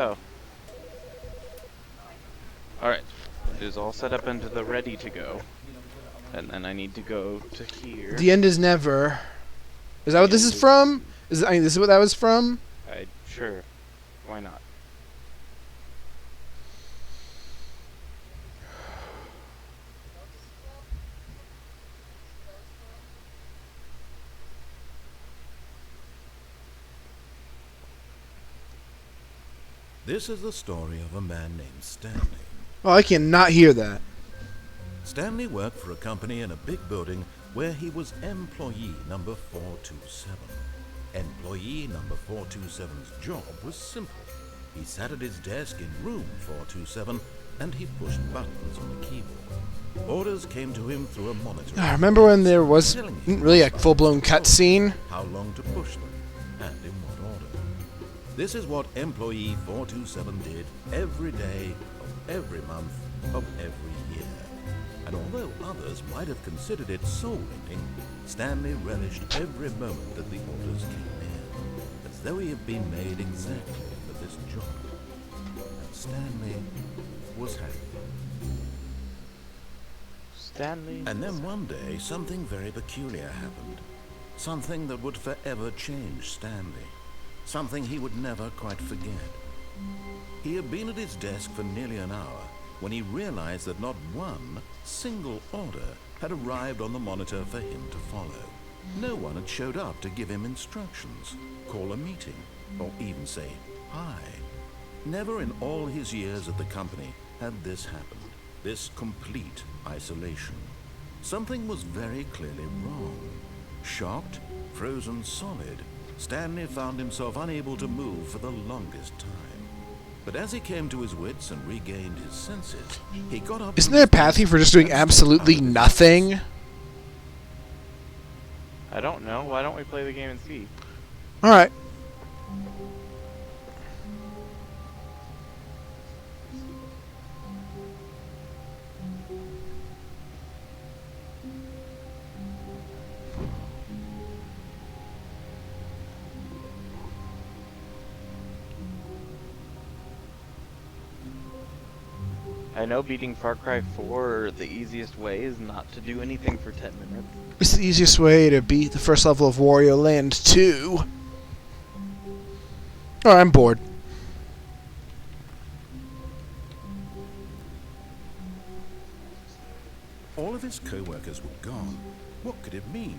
Oh, alright. It is all set up into the ready to go. And then I need to go to here. The end is never. Is that what this is from? This is what that was from? Sure. Why not? This is the story of a man named Stanley. Oh, I cannot hear that. Stanley worked for a company in a big building where he was employee number 427. Employee number 427's job was simple. He sat at his desk in room 427 and he pushed buttons on the keyboard. Orders came to him through a monitor. I remember when there wasn't really a full-blown cutscene. How long to push them and in what order. This is what employee 427 did every day of every month of every year. And although others might have considered it soul-winning, Stanley relished every moment that the orders came in, as though he had been made exactly for this job. And Stanley was happy. Stanley. And then one day, something very peculiar happened. Something that would forever change Stanley. Something he would never quite forget. He had been at his desk for nearly an hour when he realized that not one single order had arrived on the monitor for him to follow. No one had showed up to give him instructions, call a meeting, or even say hi. Never in all his years at the company had this happened, this complete isolation. Something was very clearly wrong. Shocked, frozen solid, Stanley found himself unable to move for the longest time. But as he came to his wits and regained his senses, he got up. Isn't there a path here for just doing absolutely nothing? I don't know. Why don't we play the game and see? Alright. I know beating Far Cry 4 the easiest way is not to do anything for 10 minutes. It's the easiest way to beat the first level of Wario Land 2. Alright, I'm bored. All of his co-workers were gone. What could it mean?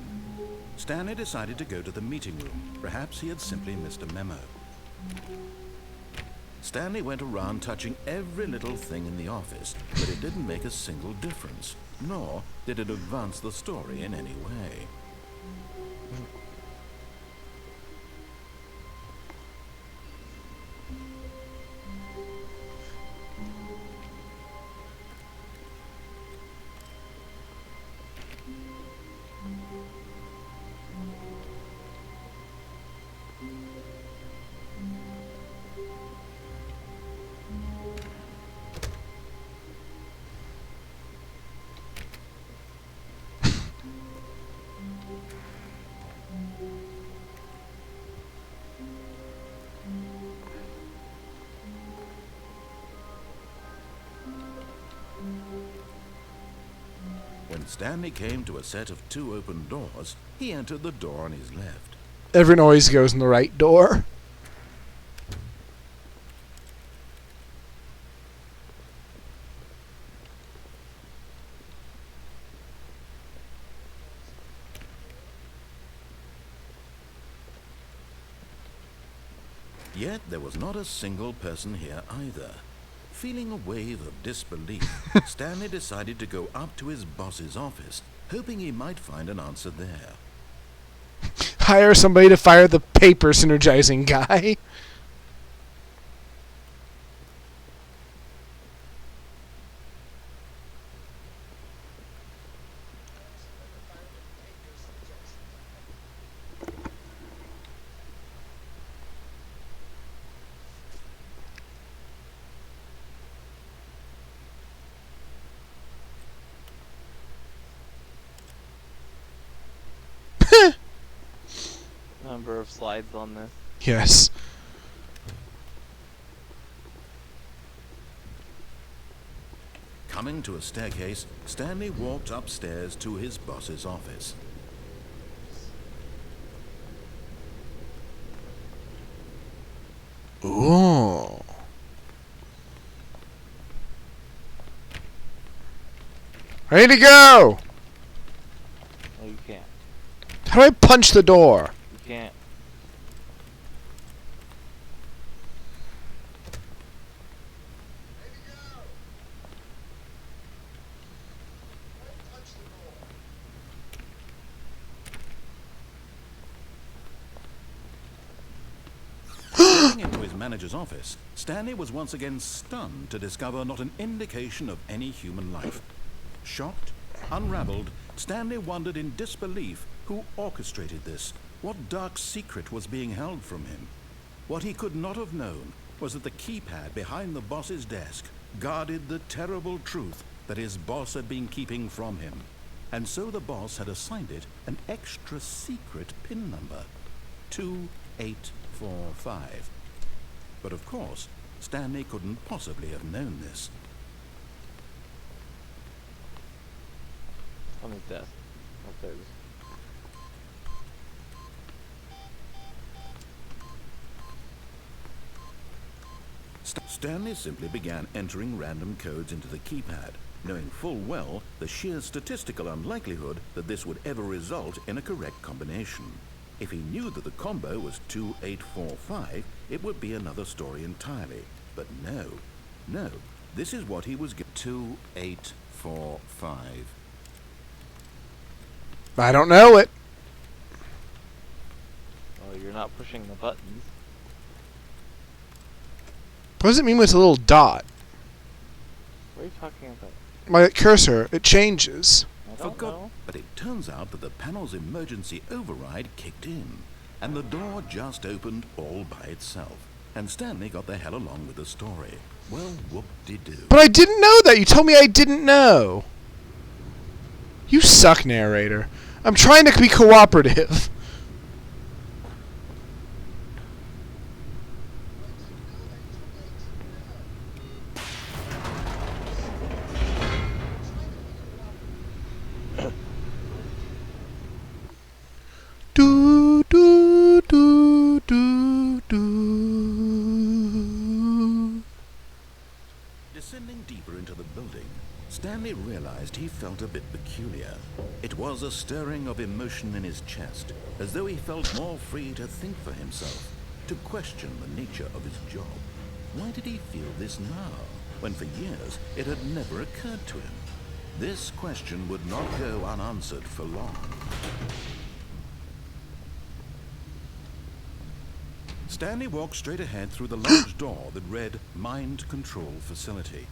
Stanley decided to go to the meeting room. Perhaps he had simply missed a memo. Stanley went around touching every little thing in the office, but it didn't make a single difference, nor did it advance the story in any way. When Stanley came to a set of 2 open doors, he entered the door on his left. Everyone always goes in the right door. Yet there was not a single person here either. Feeling a wave of disbelief, Stanley decided to go up to his boss's office, hoping he might find an answer there. Hire somebody to fire the paper synergizing guy. Number of slides on this. Yes. Coming to a staircase, Stanley walked upstairs to his boss's office. Ooh. Ready to go! No, you can't. How do I punch the door? You can't. Stepping into his manager's office, Stanley was once again stunned to discover not an indication of any human life. Shocked, unraveled, Stanley wondered in disbelief who orchestrated this, what dark secret was being held from him. What he could not have known was that the keypad behind the boss's desk guarded the terrible truth that his boss had been keeping from him. And so the boss had assigned it an extra secret PIN number, 2845. But of course, Stanley couldn't possibly have known this. On his desk. Upstairs. Stanley simply began entering random codes into the keypad, knowing full well the sheer statistical unlikelihood that this would ever result in a correct combination. If he knew that the combo was 2845, it would be another story entirely. But no, this is what he was getting. 2845. I don't know it. Well, you're not pushing the buttons. What does it mean with a little dot? What are you talking about? My cursor, it changes. I don't know. But it turns out that the panel's emergency override kicked in, and the door just opened all by itself. And Stanley got the hell along with the story. Well, whoop-de-doo. But I didn't know that. You told me I didn't know. You suck, narrator. I'm trying to be cooperative. Do do do do do. Descending deeper into the building, Stanley realized he felt a bit peculiar. It was a stirring of emotion in his chest, as though he felt more free to think for himself, to question the nature of his job. Why did he feel this now, when for years it had never occurred to him? This question would not go unanswered for long. Stanley walked straight ahead through the large door that read Mind Control Facility.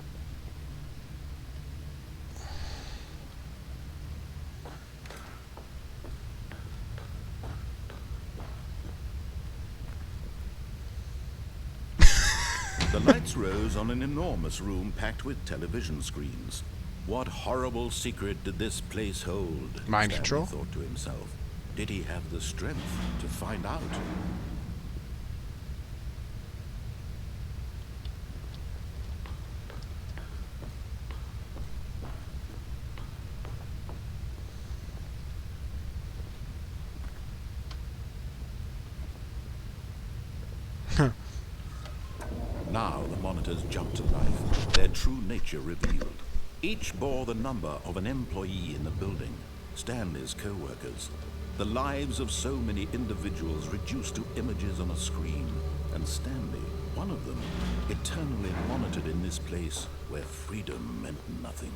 The lights rose on an enormous room packed with television screens. What horrible secret did this place hold? Mind Stanley control? thought to himself. Did he have the strength to find out? Now the monitors jumped to life, their true nature revealed. Each bore the number of an employee in the building, Stanley's co-workers. The lives of so many individuals reduced to images on a screen, and Stanley, one of them, eternally monitored in this place where freedom meant nothing.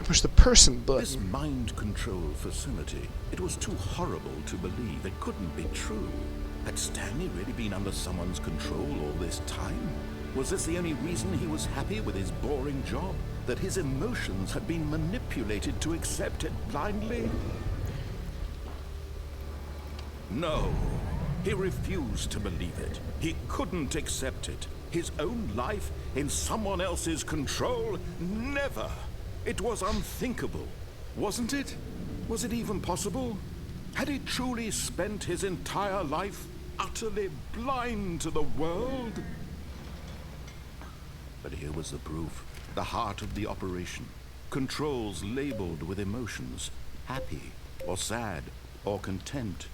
Push the person This button. mind control facility, it was too horrible to believe. It couldn't be true. Had Stanley really been under someone's control all this time? Was this the only reason he was happy with his boring job? That his emotions had been manipulated to accept it blindly? No. He refused to believe it. He couldn't accept it. His own life in someone else's control? Never! It was unthinkable, wasn't it? Was it even possible? Had he truly spent his entire life utterly blind to the world? But here was the proof. The heart of the operation. Controls labeled with emotions. Happy, or sad, or content.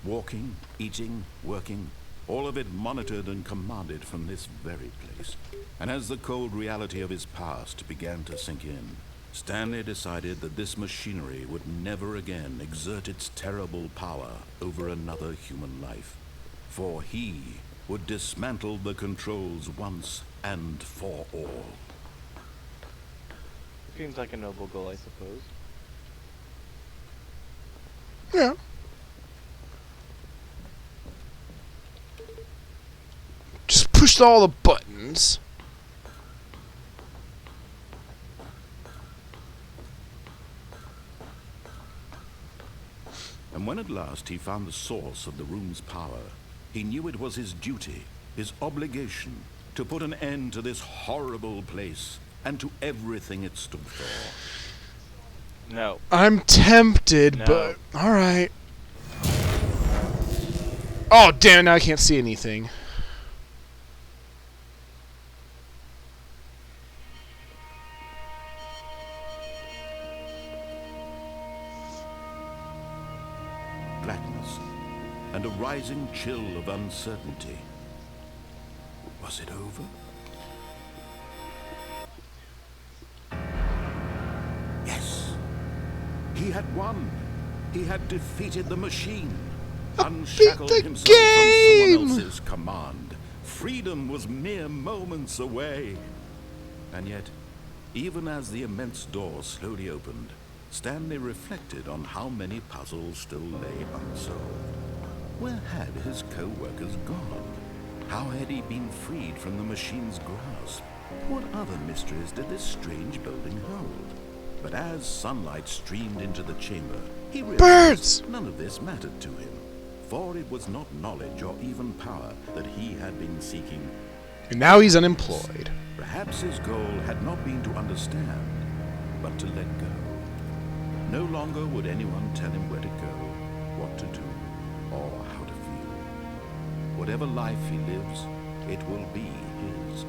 Walking, eating, working. All of it monitored and commanded from this very place. And as the cold reality of his past began to sink in, Stanley decided that this machinery would never again exert its terrible power over another human life. For he would dismantle the controls once and for all. Seems like a noble goal, I suppose. Yeah. Just pushed all the buttons. And when at last he found the source of the room's power, he knew it was his duty, his obligation, to put an end to this horrible place and to everything it stood for. No. I'm tempted, No. but alright. Oh, damn it, now I can't see anything. Blackness and a rising chill of uncertainty. Was it over? Yes. He had won. He had defeated the machine. Unshackled the himself game! from someone else's command. Freedom was mere moments away. And yet, even as the immense door slowly opened, Stanley reflected on how many puzzles still lay unsolved. Where had his co-workers gone? How had he been freed from the machine's grasp? What other mysteries did this strange building hold? But as sunlight streamed into the chamber, he realized Birds! none of this mattered to him. For it was not knowledge or even power that he had been seeking. And now he's unemployed. Perhaps his goal had not been to understand, but to let go. No longer would anyone tell him where to go, what to do, or how to feel. Whatever life he lives, it will be his.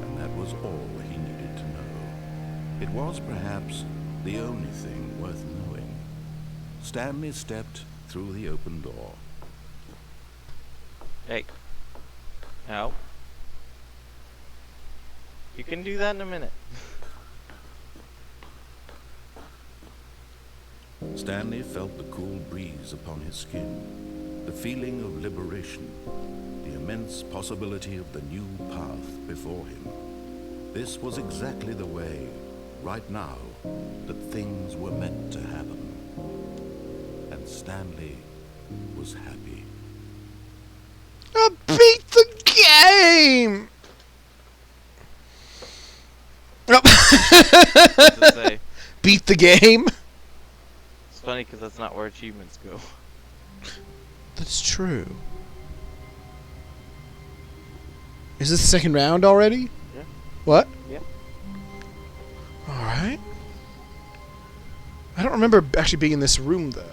And that was all he needed to know. It was perhaps the only thing worth knowing. Stanley stepped through the open door. Hey. No. You can do that in a minute. Stanley felt the cool breeze upon his skin, the feeling of liberation, the immense possibility of the new path before him. This was exactly the way, right now, that things were meant to happen. And Stanley was happy. I beat the game! What does it say? Beat the game? It's funny because that's not where achievements go. That's true. Is this the second round already? Yeah. What? Yeah. Alright. I don't remember actually being in this room, though.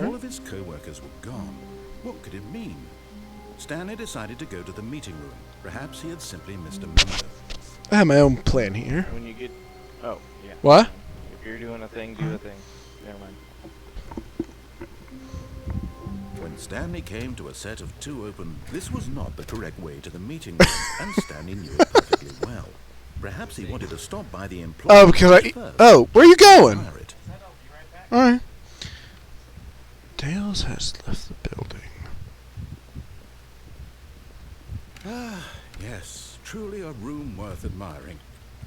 All of his co-workers were gone. What could it mean? Stanley decided to go to the meeting room. Perhaps he had simply missed a memo. I have my own plan here. When you get... Oh, yeah. What? If you're doing a thing, do a thing. Never mind. When Stanley came to a set of two open, this was not the correct way to the meeting room, and Stanley knew it perfectly well. Perhaps he wanted to stop by the employee. Oh, because I... first. Oh, where are you going? Admire it. Alright. Dales has left the building. Ah, yes, truly a room worth admiring.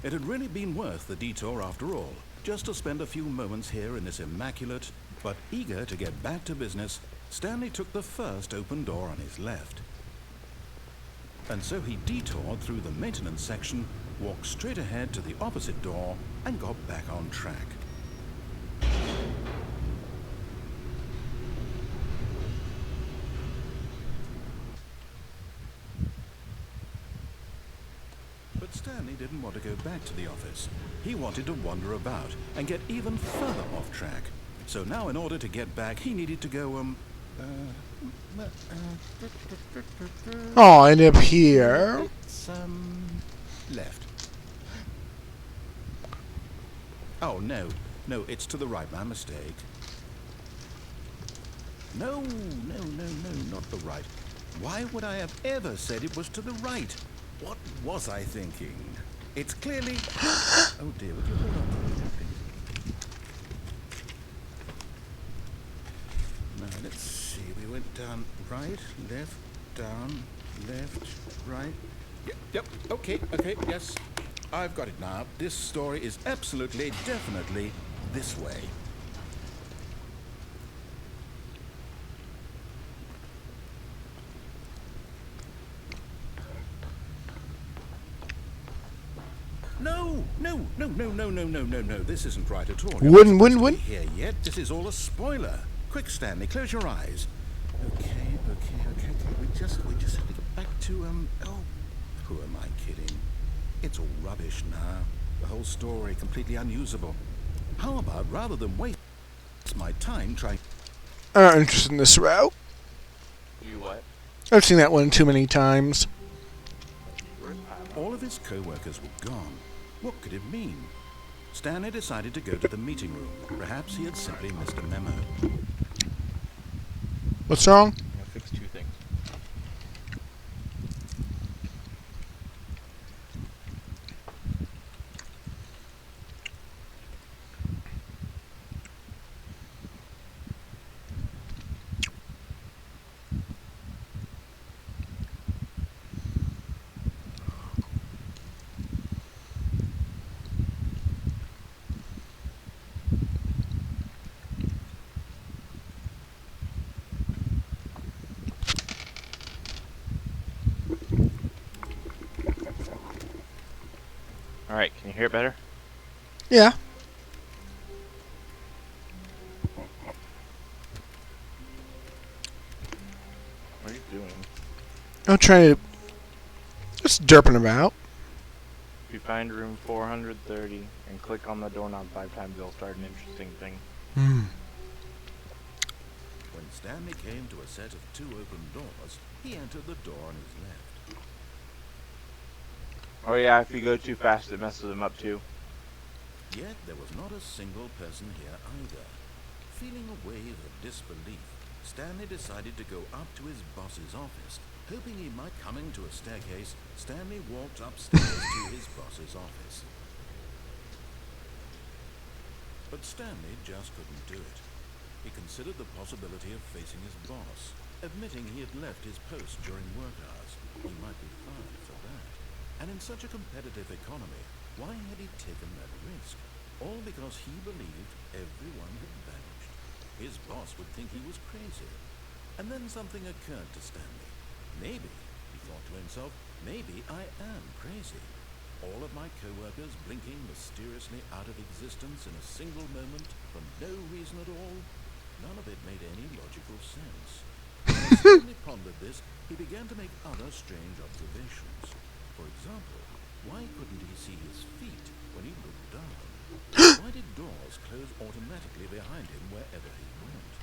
It had really been worth the detour after all, just to spend a few moments here in this immaculate, but eager to get back to business. Stanley took the first open door on his left. And so he detoured through the maintenance section walked straight ahead to the opposite door, and got back on track. But Stanley didn't want to go back to the office. He wanted to wander about and get even further off track. So now in order to get back, he needed to go, Oh, and up here. it's, left. Oh, no, it's to the right, my mistake. No, not the right. Why would I have ever said it was to the right? What was I thinking? It's clearly... Oh dear, would you hold on for a minute, please? Now, let's see. We went down right, left, down, left, right. Yep, okay, yes. I've got it now. This story is absolutely, definitely this way. No. This isn't right at all. Wouldn't. Here yet. This is all a spoiler. Quick, Stanley, close your eyes. Okay. We just have to get back to, oh, who am I kidding? It's all rubbish now. The whole story completely unusable. How about, rather than waste my time trying... I'm not interested in this route. You what? I've seen that one too many times. All of his co-workers were gone. What could it mean? Stanley decided to go to the meeting room. Perhaps he had simply missed a memo. What's wrong? I'll fix two things. Alright, can you hear it better? Yeah. What are you doing? I'm trying to... Just derping about. If you find room 430 and click on the doorknob 5 times, it'll start an interesting thing. When Stanley came to a set of 2 open doors, he entered the door on his left. Oh yeah, if you go too fast, it messes them up too. Yet there was not a single person here either. Feeling a wave of disbelief, Stanley decided to go up to his boss's office. Hoping he might come into a staircase, Stanley walked upstairs to his boss's office. But Stanley just couldn't do it. He considered the possibility of facing his boss, admitting he had left his post during work hours. He might be fired for that. And in such a competitive economy, why had he taken that risk? All because he believed everyone had vanished. His boss would think he was crazy. And then something occurred to Stanley. Maybe, he thought to himself, maybe I am crazy. All of my co-workers blinking mysteriously out of existence in a single moment for no reason at all. None of it made any logical sense. As Stanley pondered this, he began to make other strange observations. For example, why couldn't he see his feet when he looked down? Why did doors close automatically behind him wherever he went?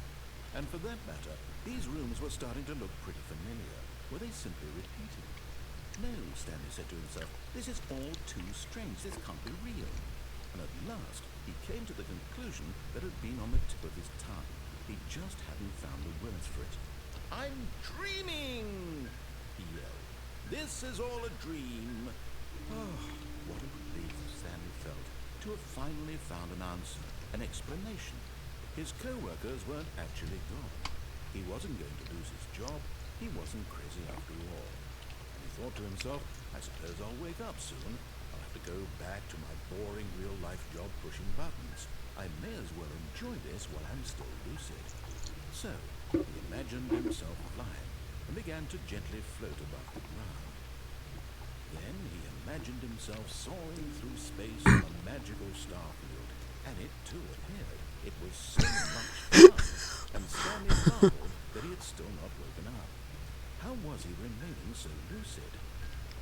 And for that matter, these rooms were starting to look pretty familiar. Were they simply repeated? No, Stanley said to himself, this is all too strange. This can't be real. And at last, he came to the conclusion that had been on the tip of his tongue. He just hadn't found the words for it. I'm dreaming, he yelled. This is all a dream. Oh, what a relief Stanley felt to have finally found an answer, an explanation. His co-workers weren't actually gone. He wasn't going to lose his job. He wasn't crazy after all. And he thought to himself, I suppose I'll wake up soon. I'll have to go back to my boring real-life job pushing buttons. I may as well enjoy this while I'm still lucid. So, he imagined himself flying and began to gently float above the ground. Then he imagined himself soaring through space on a magical starfield, and it too appeared. It was so much fun, and Stanley marveled that he had still not woken up. How was he remaining so lucid?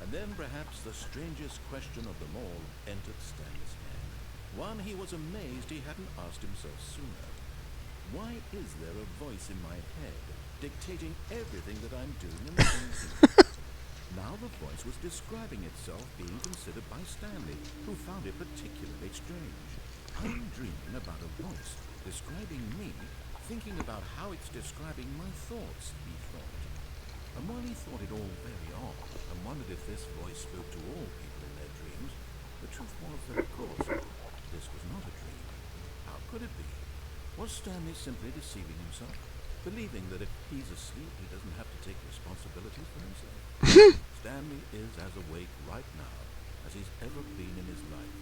And then perhaps the strangest question of them all entered Stanley's head. One he was amazed he hadn't asked himself sooner. Why is there a voice in my head dictating everything that I'm doing and thinking? Now the voice was describing itself being considered by Stanley, who found it particularly strange. I'm dreaming about a voice describing me, thinking about how it's describing my thoughts, he thought. And while he thought it all very odd, and wondered if this voice spoke to all people in their dreams, the truth was that, of course, this was not a dream. How could it be? Was Stanley simply deceiving himself, believing that if he's asleep, he doesn't have to take responsibility for himself? Stanley is as awake right now as he's ever been in his life.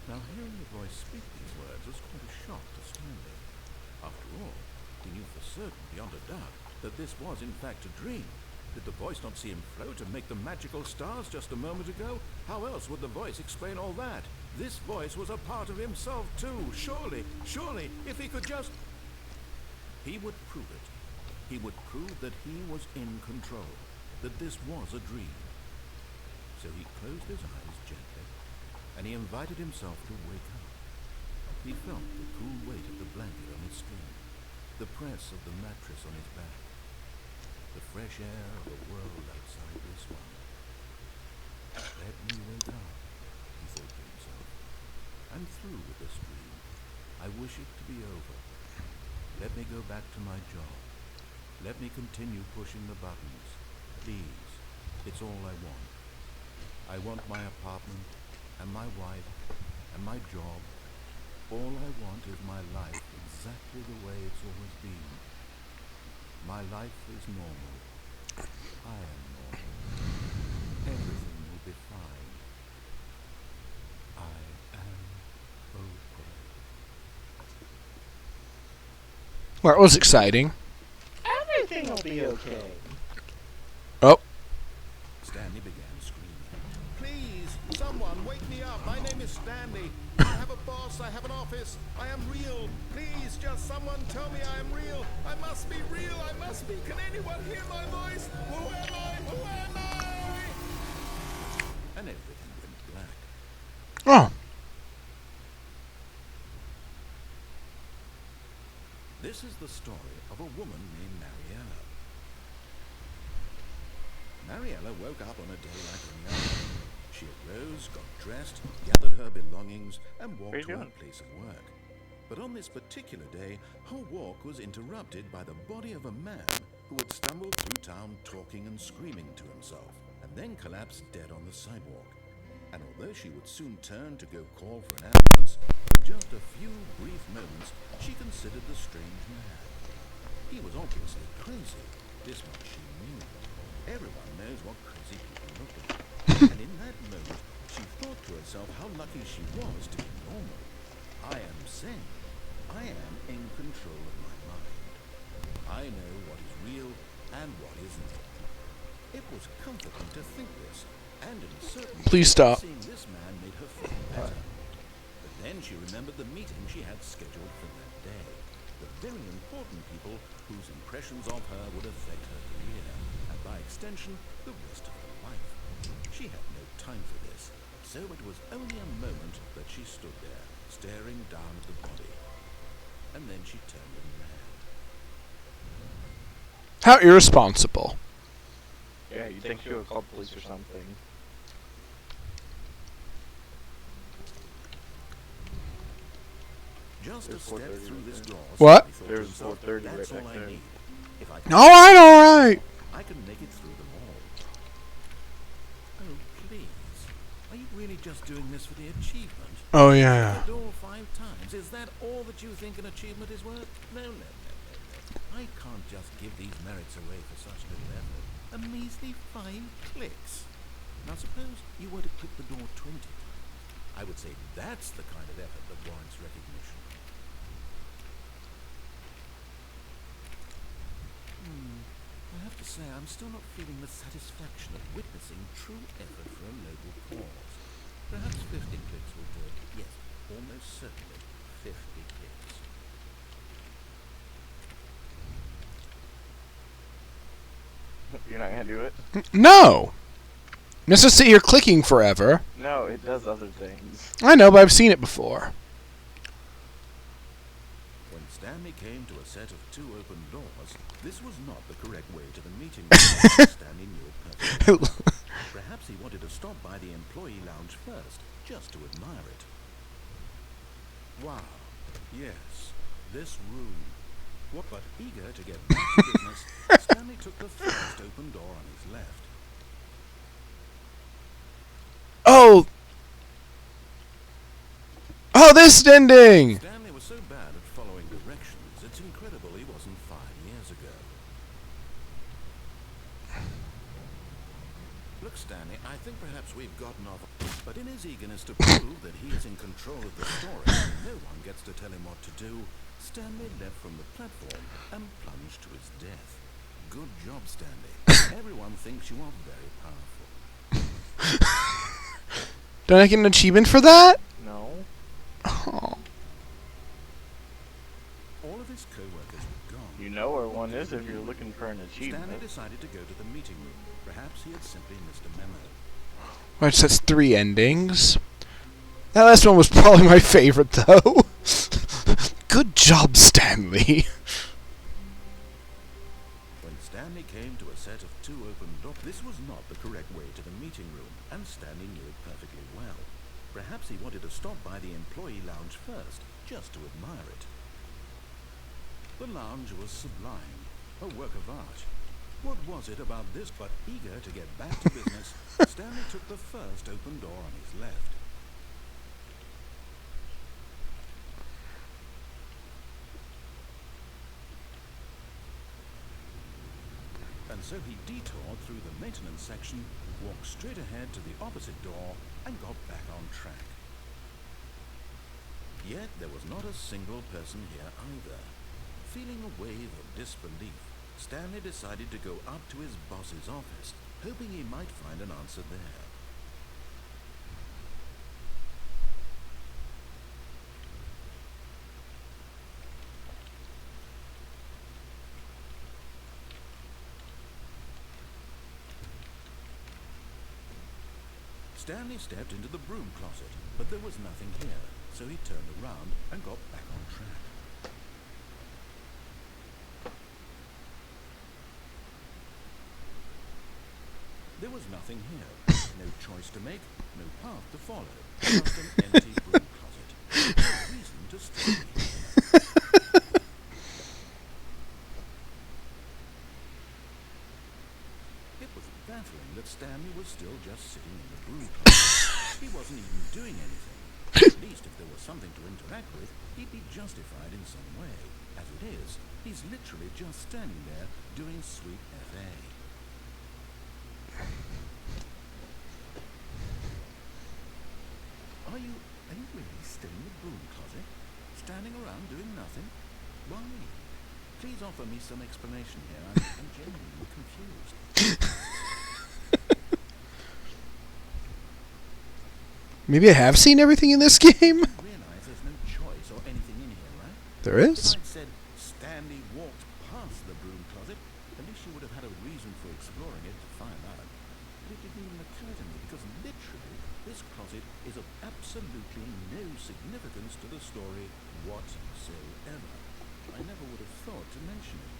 Now, hearing the voice speak these words was quite a shock to Stanley. After all, he knew for certain, beyond a doubt, that this was in fact a dream. Did the voice not see him float and make the magical stars just a moment ago? How else would the voice explain all that? This voice was a part of himself too. Surely, if he could just... He would prove it. He would prove that he was in control, that this was a dream. So he closed his eyes gently, and he invited himself to wake up. He felt the cool weight of the blanket on his skin, the press of the mattress on his back, the fresh air of the world outside this one. Let me wake up, he thought to himself. I'm through with this dream. I wish it to be over. Let me go back to my job. Let me continue pushing the buttons. Please, it's all I want. I want my apartment, and my wife, and my job. All I want is my life exactly the way it's always been. My life is normal. I am normal. Everything will be fine. I am okay. Well, that was exciting. Everything will be okay. Oh. Stanley began screaming. Please, someone, wake me up. My name is Stanley. I have a boss. I have an office. I am real. Please, just someone tell me I am real. I must be real. I must be. Can anyone hear my voice? Who am I? Who am I? And everything went black. Oh. This is the story of a woman named Mariella. Mariella woke up on a day like any other. She arose, got dressed, gathered her belongings, and walked to her place of work. But on this particular day, her walk was interrupted by the body of a man who had stumbled through town talking and screaming to himself, and then collapsed dead on the sidewalk. And although she would soon turn to go call for an ambulance, for just a few brief moments, she considered the strange man. He was obviously crazy. This much she knew. Everyone knows what crazy people look like. And in that moment, she thought to herself how lucky she was to be normal. I am sane. I am in control of my mind. I know what is real and what isn't. It was comforting to think this, and in a certain Please stop. seeing this man made her feel better. But then she remembered the meeting she had scheduled for that day. The very important people whose impressions of her would affect her career, and by extension, the rest of her life. She had no time for this, so it was only a moment that she stood there, staring down at the body. And then she turned and ran. How irresponsible. Yeah, you'd think she would call the police or something. Just a There's step 4:30 through right this there. door. What? Stanley thought to There's himself, 4:30 that's right all back I there. need. If I can Alright, alright. I can make it through them all. Oh, please. Are you really just doing this for the achievement? Oh, yeah. The door 5 times. Is that all that you think an achievement is worth? No. I can't just give these merits away for such little effort. A measly 5 clicks. Now suppose you were to click the door 20 times. I would say that's the kind of effort that warrants recognition. I have to say I'm still not feeling the satisfaction of witnessing true effort for a noble cause. Perhaps 50 clicks will do it. Yes, almost certainly 50 clicks. You're not gonna do it? No! Let's just sit here clicking forever. No, it does other things. I know, but I've seen it before. When Stanley came to a set of 2 open doors, this was not the correct way to the meeting room. Stanley knew it perfectly. Perhaps he wanted to stop by the employee lounge first, just to admire it. Wow. Yes, this room. What but eager to get back to business, Stanley took the first open door on his left. Oh! Oh, this ending! Stanley was so bad at following directions, it's incredible he wasn't 5 years ago. Look, Stanley, I think perhaps we've gotten off. But in his eagerness to prove that he is in control of the story, and no one gets to tell him what to do, Stanley leapt from the platform and plunged to his death. Good job, Stanley. Everyone thinks you are very powerful. Don't I get an achievement for that? No. Oh. All of his co-workers were gone. You know where one is if you're looking for an achievement. Stanley decided to go to the meeting room. Perhaps he had simply missed a memo. Which that's 3 endings. That last one was probably my favorite, though. Good job, Stanley. When Stanley came to a set of 2 open doors, this was not the correct way to the meeting room, and Stanley knew it perfectly well. Perhaps he wanted to stop by the employee lounge first, just to admire it. The lounge was sublime, a work of art. What was it about this? But eager to get back to business, Stanley took the first open door on his left. And so he detoured through the maintenance section, walked straight ahead to the opposite door, and got back on track. Yet there was not a single person here either. Feeling a wave of disbelief, Stanley decided to go up to his boss's office, hoping he might find an answer there. Stanley stepped into the broom closet, but there was nothing here, so he turned around and got back on track. There was nothing here. No choice to make, no path to follow. Just an empty broom closet. No reason to stay here. It was baffling that Stanley was still just sitting in the broom closet. He wasn't even doing anything. At least if there was something to interact with, he'd be justified in some way. As it is, he's literally just standing there doing sweet FA. Are you really still in the broom closet? Standing around doing nothing? Why? Please offer me some explanation here. I'm genuinely confused. Maybe I have seen everything in this game? You realize there's no choice or anything in here, right? There is. If I'd said Stanley walked past the broom closet, at least you would have had a reason for exploring it to find out. But it didn't even occur to me because literally this closet is of absolutely no significance to the story whatsoever. I never would have thought to mention it.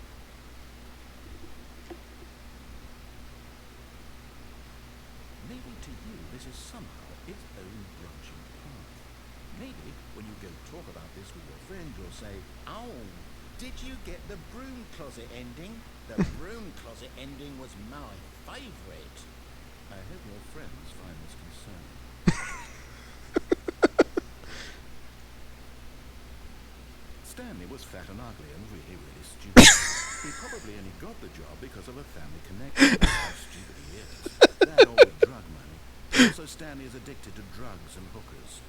Maybe to you this is somehow its own branching path. Maybe when you go talk about this with your friend you'll say, "Oh, did you get the broom closet ending? The broom closet ending was my favourite." I hope your friends find this concerning. Stanley was fat and ugly and really stupid. He probably only got the job because of a family connection. That's how stupid he is. That or the drug money. Also, Stanley is addicted to drugs and hookers.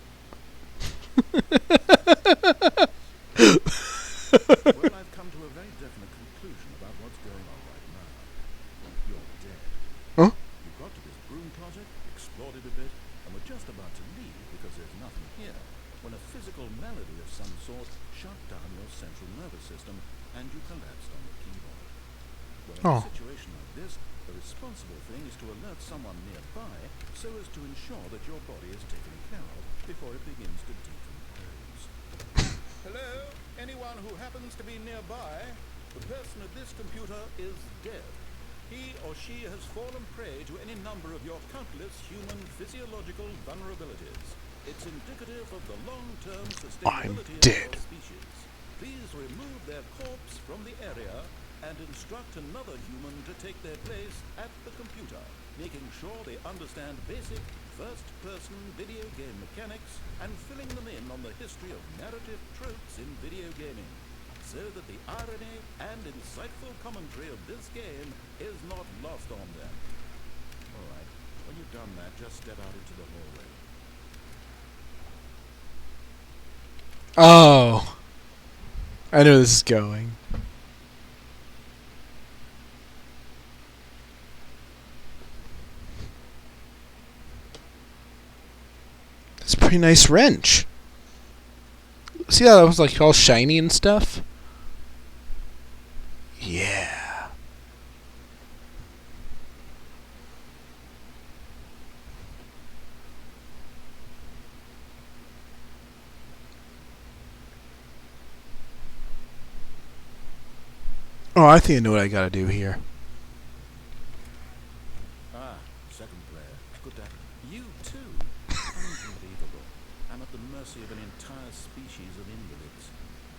Well, I've come to a very definite conclusion about what's going on right now. physical malady of some sort shut down your central nervous system, and you collapsed on the keyboard. Well, in Oh. a situation like this, the responsible thing is to alert someone nearby so as to ensure that your body is taken care of before it begins to decompose. Hello? Anyone who happens to be nearby? The person at this computer is dead. He or she has fallen prey to any number of your countless human physiological vulnerabilities. It's indicative of the long-term sustainability of dead. your species. Please remove their corpse from the area and instruct another human to take their place at the computer, making sure they understand basic first-person video game mechanics and filling them in on the history of narrative tropes in video gaming, so that the irony and insightful commentary of this game is not lost on them. All right, when you've done that, just step out into the hallway. Oh. I know this is going. That's a pretty nice wrench. See how that was like all shiny and stuff? Yeah. Oh, I think I know what I gotta do here. Ah, second player. Good day. You too? Unbelievable. I'm at the mercy of an entire species of invalids.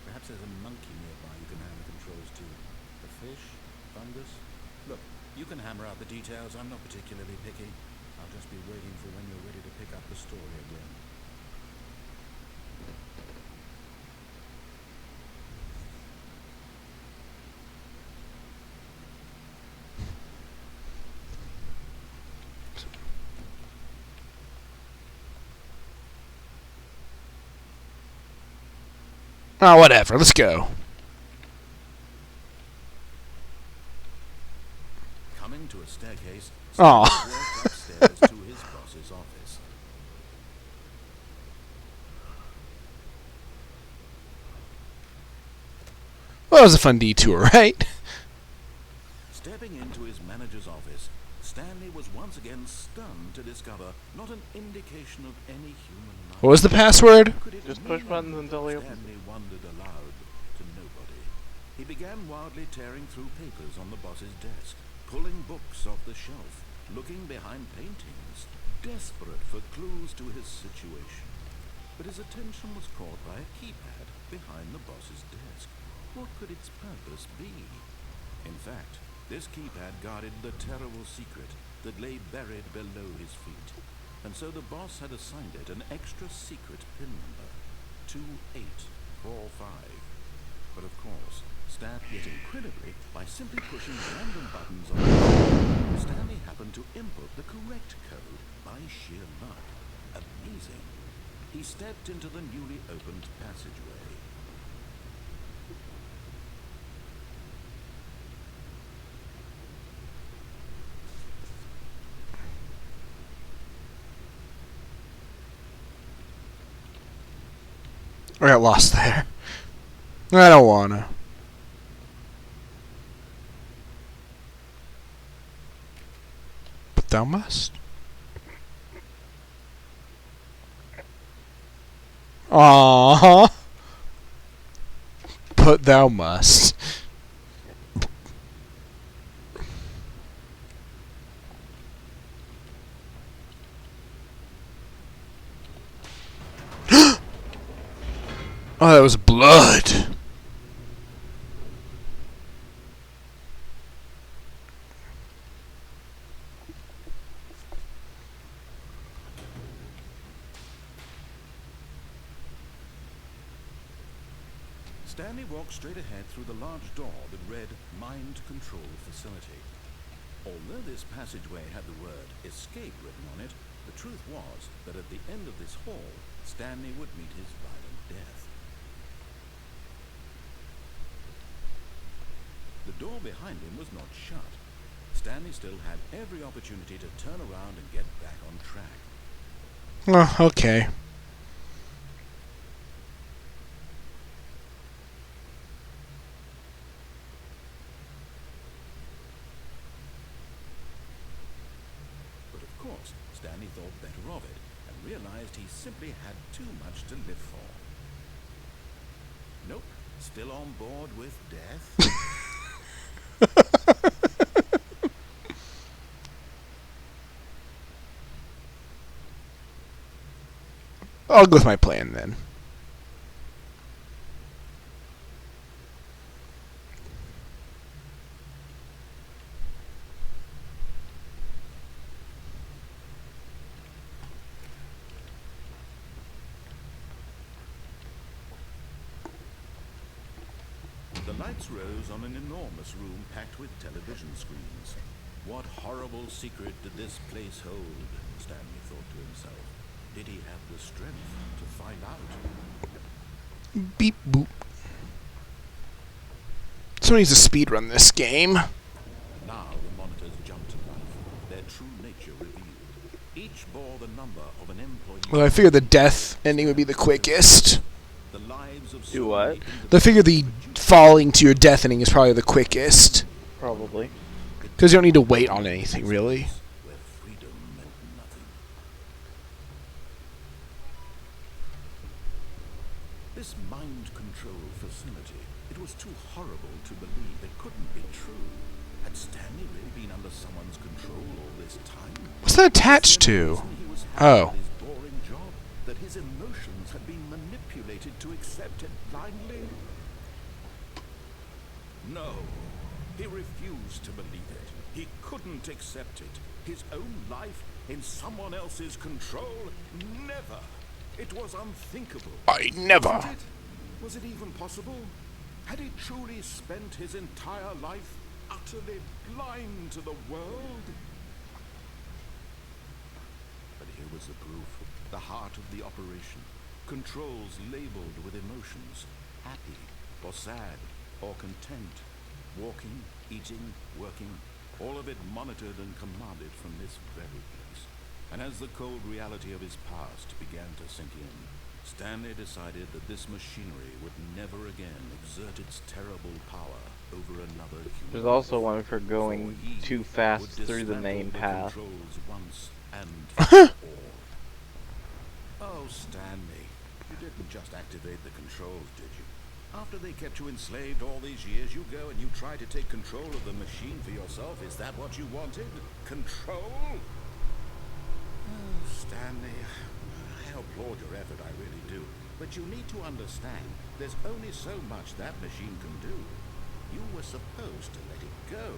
Perhaps there's a monkey nearby you can hammer controls to. A fish? Fungus? Look, you can hammer out the details. I'm not particularly picky. I'll just be waiting for when you're ready to pick up the story again. Oh, whatever. Let's go. Coming to a staircase, Aw. Stanley walked upstairs to his boss's office. Well, that was a fun detour, right? Stepping into his manager's office, Stanley was once again stunned to discover not an indication of any human life. What was the password? Could it Just mean push buttons until he opens Stanley wondered aloud to nobody. He began wildly tearing through papers on the boss's desk, pulling books off the shelf, looking behind paintings, desperate for clues to his situation. But his attention was caught by a keypad behind the boss's desk. What could its purpose be? In fact, this keypad guarded the terrible secret that lay buried below his feet. And so the boss had assigned it an extra secret pin number, 2845. But of course, yet incredibly, by simply pushing random buttons on the keyboard, Stanley happened to input the correct code by sheer luck. Amazing. He stepped into the newly opened passageway. I got lost there. I don't wanna. But thou must. Aww. But thou must. Oh, that was blood. Stanley walked straight ahead through the large door that read Mind Control Facility. Although this passageway had the word escape written on it, the truth was that at the end of this hall, Stanley would meet his violent death. The door behind him was not shut. Stanley still had every opportunity to turn around and get back on track. Oh, okay. that he simply had too much to live for. Nope, still on board with death. I'll go with my plan then. The lights rose on an enormous room packed with television screens. What horrible secret did this place hold? Stanley thought to himself. Did he have the strength to find out? Beep boop. Someone needs to speedrun this game. Now the monitors jumped to life, their true nature revealed. Each bore the number of an employee. Well, I figured the death ending would be the quickest. The lives of Do what? I figure the falling to your death ending is probably the quickest. Probably. Because you don't need to wait on anything, really. Where freedom meant nothing. This mind control facility, it was too horrible to believe it couldn't be true. Had Stanley really been under someone's control all this time? What's that attached to? He was Oh. his boring job, that his emotions had been manipulated to accept it blindly. No, he refused to believe it. He couldn't accept it. His own life in someone else's control? Never. It was unthinkable. I never. Wasn't it? Was it even possible? Had he truly spent his entire life utterly blind to the world? But here was the proof. The heart of the operation. Controls labeled with emotions. Happy, or sad, or content. Walking, eating, working. All of it monitored and commanded from this very place. And as the cold reality of his past began to sink in, Stanley decided that this machinery would never again exert its terrible power over another human. There's also one for For going he too fast would through the main dismantle path. controls once and for all. Oh, Stanley, you didn't just activate the controls, did you? After they kept you enslaved all these years, you go and you try to take control of the machine for yourself. Is that what you wanted? Control? Oh, Stanley, I applaud your effort, I really do. But you need to understand, there's only so much that machine can do. You were supposed to let it go.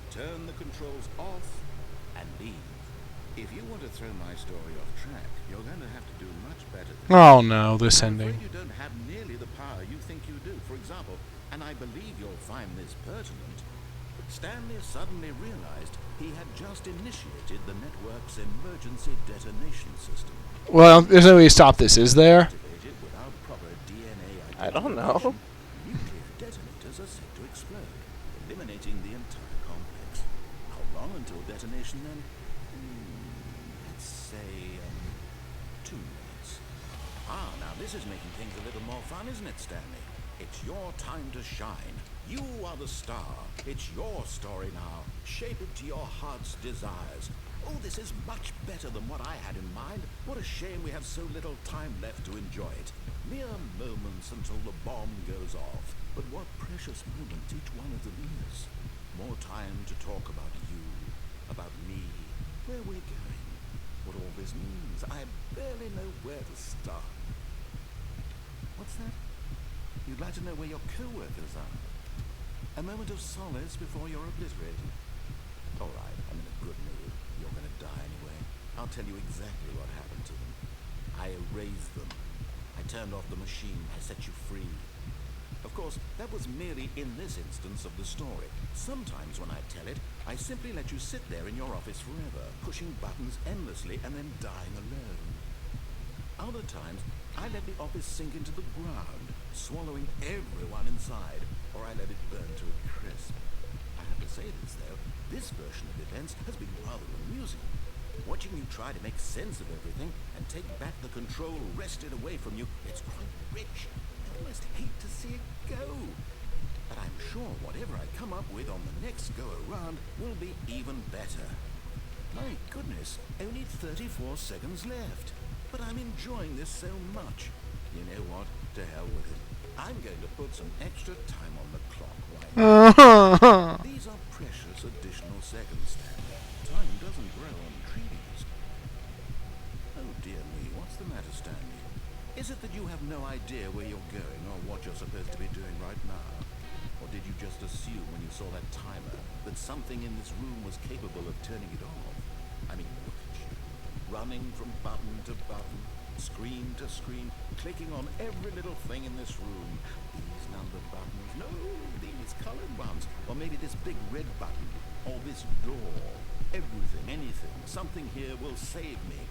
Turn the controls off and leave. If you want to throw my story off track, you're going to have to do much better than Oh no, this I'm ending. afraid you don't have nearly the power you think you do. For example, and I believe you'll find this pertinent, Stanley suddenly realized he had just initiated the network's emergency detonation system. Well, there's no way to stop this, is there? Activated without proper DNA I don't know. identification, nuclear detonators are set to explode, eliminating the entire complex. How long until detonation then? Let's say 2 minutes. Ah, now this is making things a little more fun, isn't it, Stanley? It's your time to shine. You are the star. It's your story now. Shape it to your heart's desires. Oh, this is much better than what I had in mind. What a shame we have so little time left to enjoy it. Mere moments until the bomb goes off. But what precious moments each one of them is. More time to talk about you, about me, where we're going, what all this means. I barely know where to start. What's that? You'd like to know where your co-workers are? A moment of solace before you're obliterated. All right, I'm in a good mood. You're going to die anyway. I'll tell you exactly what happened to them. I erased them. I turned off the machine. I set you free. Of course, that was merely in this instance of the story. Sometimes when I tell it, I simply let you sit there in your office forever, pushing buttons endlessly and then dying alone. Other times, I let the office sink into the ground, swallowing everyone inside, or I let it burn to a crisp. I have to say this, though, this version of events has been rather amusing. Watching you try to make sense of everything and take back the control wrested away from you, it's quite rich. I almost hate to see it go. But I'm sure whatever I come up with on the next go-around will be even better. My goodness, only 34 seconds left. but I'm enjoying this so much. You know what? To hell with it. I'm going to put some extra time on the clock right now. These are precious additional seconds, Stanley. Time doesn't grow on trees. Oh dear me, what's the matter, Stanley? Is it that you have no idea where you're going or what you're supposed to be doing right now? Or did you just assume when you saw that timer that something in this room was capable of turning it off? I mean, look at you. Running from button to button, screen to screen, clicking on every little thing in this room. These number buttons, no, these colored ones. Or maybe this big red button, or this door. Everything, anything, something here will save me.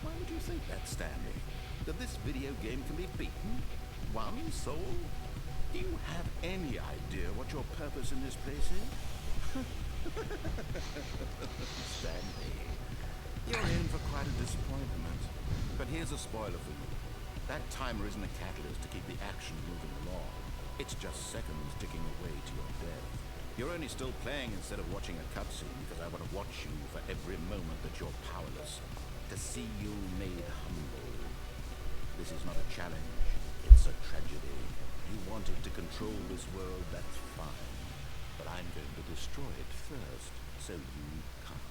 Why would you think that, Stanley? That this video game can be beaten? One soul? Do you have any idea what your purpose in this place is? Stanley, you're in for quite a disappointment. But here's a spoiler for you. That timer isn't a catalyst to keep the action moving along. It's just seconds ticking away to your death. You're only still playing instead of watching a cutscene because I want to watch you for every moment that you're powerless. To see you made humble. This is not a challenge. It's a tragedy. You wanted to control this world, that's fine. But I'm going to destroy it first, so you can't.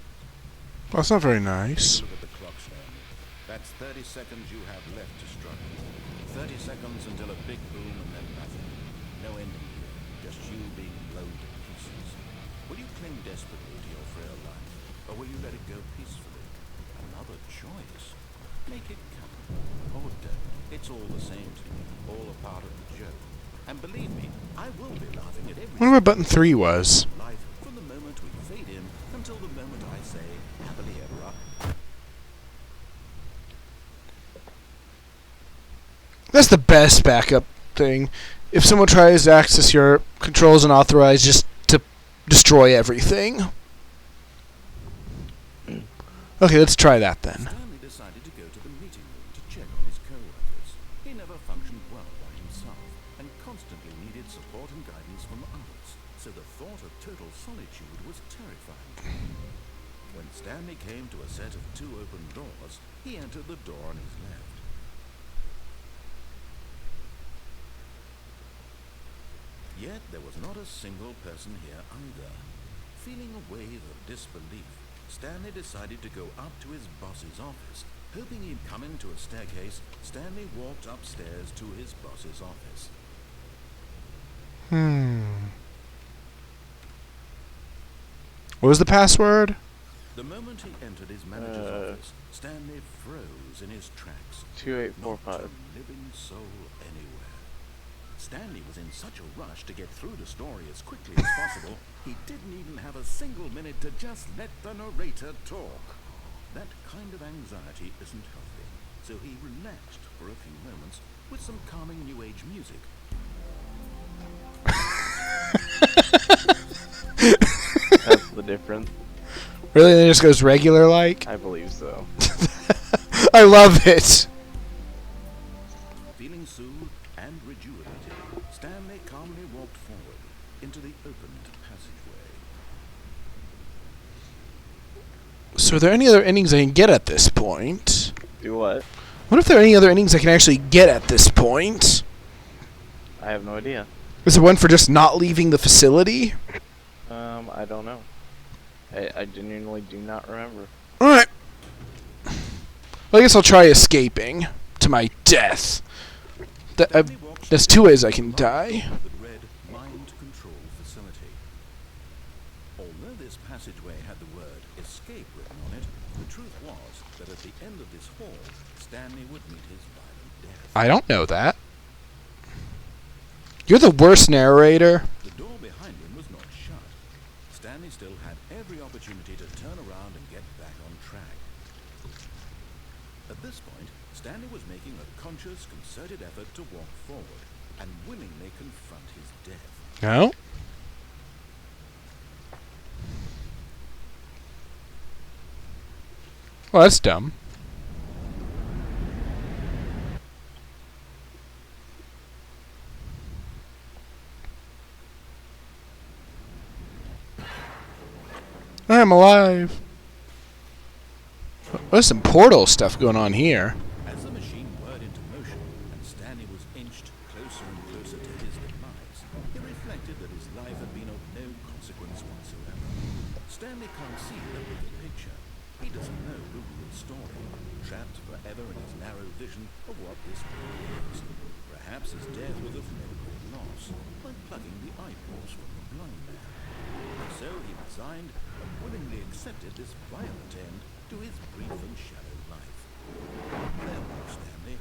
Well, that's not very nice. Look at the clock, Stanley. That's 30 seconds you have left to struggle. 30 seconds until a big boom and then nothing. No ending here, just you being blown to pieces. Will you cling desperately to your frail life, or will you let it go peacefully? Another choice. Make it count, or don't. It's all the same to me, all a part of the joke. And believe me, I will be laughing at I every wonder where button 3 was. life from the moment we fade in until the moment I say, happily ever after. That's the best backup thing. If someone tries to access your controls unauthorized, just to destroy everything. Okay, let's try that then. Stanley decided to go to the meeting room to check on his co-workers. He never functioned well by himself and constantly needed support and guidance from others, so the thought of total solitude was terrifying. When Stanley came to a set of 2 open doors, he entered the door on his left. Yet there was not a single person here either. Feeling a wave of disbelief, Stanley decided to go up to his boss's office. Hoping he'd come into a staircase, Stanley walked upstairs to his boss's office. What was the password? The moment he entered his manager's office, Stanley froze in his tracks. 2845. Not a living soul anywhere. Stanley was in such a rush to get through the story as quickly as possible, he didn't even have a single minute to just let the narrator talk. That kind of anxiety isn't healthy, so he relaxed for a few moments with some calming New Age music. That's the difference. Really? Then it just goes regular like? I believe so. I love it. Feeling soothed and rejuvenated, Stanley calmly walked forward into the opened passageway. So are there any other endings I can get at this point? Do what? What if there are any other endings I can actually get at this point? I have no idea. Is there one for just not leaving the facility? I don't know. I genuinely do not remember. Alright. Well, I guess I'll try escaping to my death. There's 2 ways I can die. The red mind control facility. Although this passageway had the word escape written on it, the truth was that at the end of this hall, Stanley would meet his violent death. I don't know that. You're the worst narrator. The door behind him was not shut. Stanley still had every opportunity to turn around and get back on track. At this point, Stanley was making a conscious, concerted effort to walk forward and willingly confront his death. No? Well, that's dumb. I'm alive. There's some portal stuff going on here. spurred into motion and Stanley was inched closer and closer to his demise, he reflected that his life had been of no consequence whatsoever. Stanley can't see the bigger picture. He doesn't know the real story, trapped forever in his narrow vision of what this world is. Perhaps his death was of no great loss, like plucking the eyeballs from the blind man. And so he resigned and willingly accepted this violent end to his brief and shallow life. Farewell, Stanley.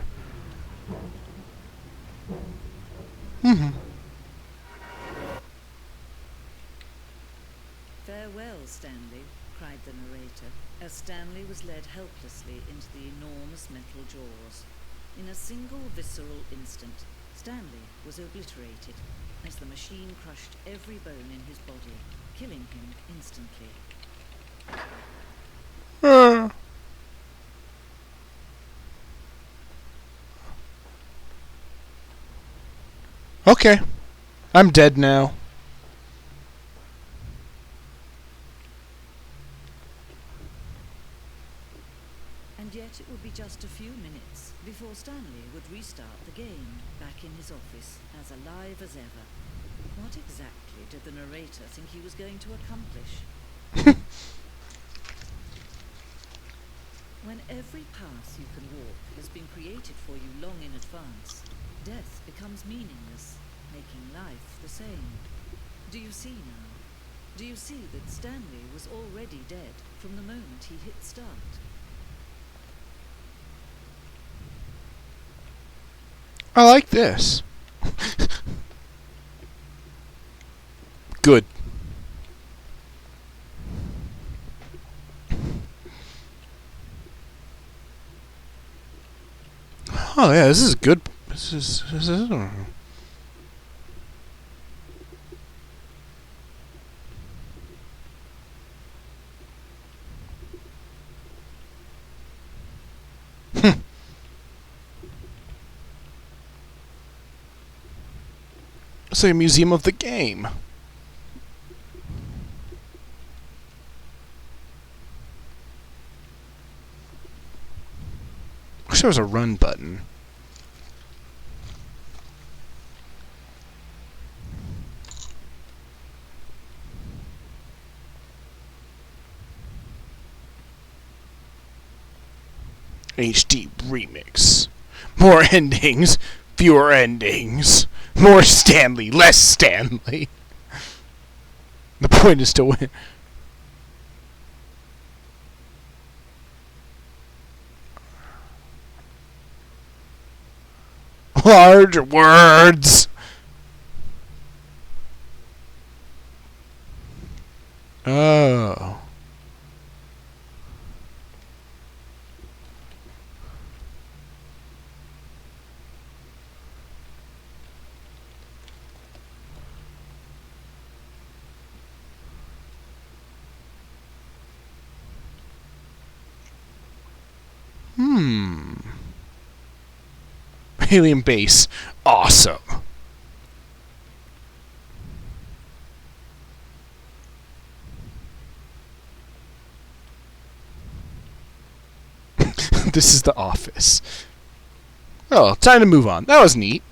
Farewell, Stanley, cried the narrator, as Stanley was led helplessly into the enormous metal jaws. In a single visceral instant, Stanley was obliterated, as the machine crushed every bone in his body, killing him instantly. Okay. I'm dead now. And yet it would be just a few minutes before Stanley would restart the game, back in his office, as alive as ever. What exactly did the narrator think he was going to accomplish? When every path you can walk has been created for you long in advance, death becomes meaningless, making life the same. Do you see now? Do you see that Stanley was already dead from the moment he hit start? I like this. Good. Oh yeah, this is good. This is It's like a museum of the game. Wish there was a run button. HD remix. More endings, fewer endings. More Stanley, less Stanley. The point is to win. Large words. Oh. Alien base. Awesome. This is the office. Oh, time to move on. That was neat.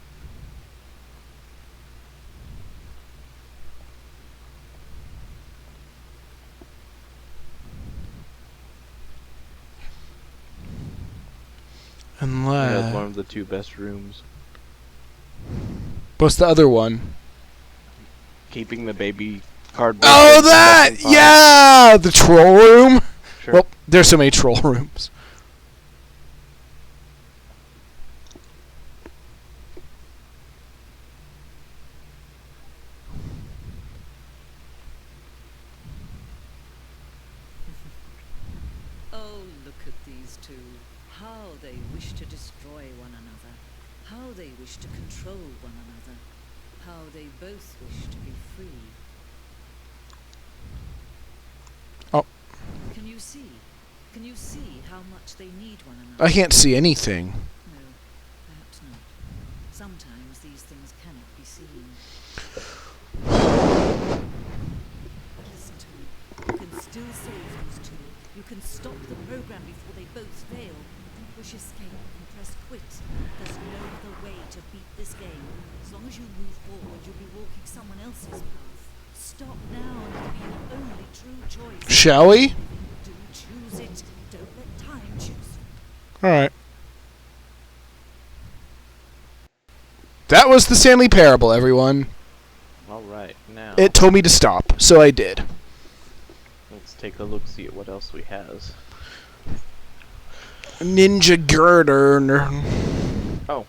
That's one of the two best rooms. What's the other one? Keeping the baby cardboard. Oh, that! Yeah! The troll room? Sure. Well, there's so many troll rooms. Oh, look at these two. How they wish to destroy one another. How they wish to control one another. How they both wish to be free. Oh. Can you see? Can you see how much they need one another? I can't see anything. No, perhaps not. Sometimes these things cannot be seen. Listen to me. You can still save these two. You can stop the program before they both fail. Don't push escape and press quit. There's no other way to beat this game. As long as you move forward, you'll be walking someone else's path. Stop now and it'll be your only true choice. Shall we? Do choose it. Don't let time choose. Alright. That was the Stanley Parable, everyone. Alright, now It told me to stop, so I did. let's take a look, see at what else we has. Ninja girder. Oh,